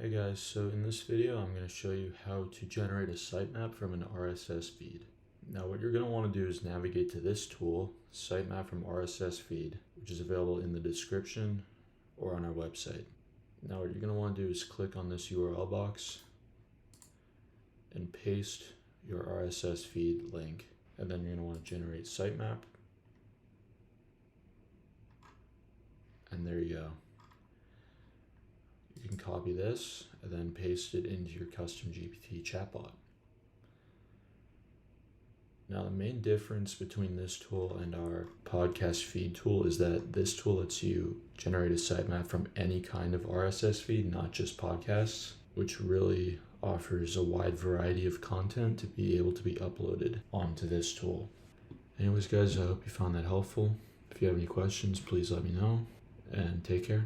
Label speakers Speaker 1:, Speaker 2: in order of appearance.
Speaker 1: Hey guys, so in this video I'm going to show you how to generate a sitemap from an RSS feed. Now what you're going to want to do is navigate to this tool, Sitemap from RSS feed, which is available in the description or on our website. Now what you're going to want to do is click on this URL box and paste your RSS feed link, and then you're going to want to generate sitemap, and there you go. You can copy this and then paste it into your CustomGPT chatbot. Now the main difference between this tool and our podcast feed tool is that this tool lets you generate a sitemap from any kind of RSS feed, not just podcasts, which really offers a wide variety of content to be able to be uploaded onto this tool. Anyways guys, I hope you found that helpful. If you have any questions, please let me know, and take care.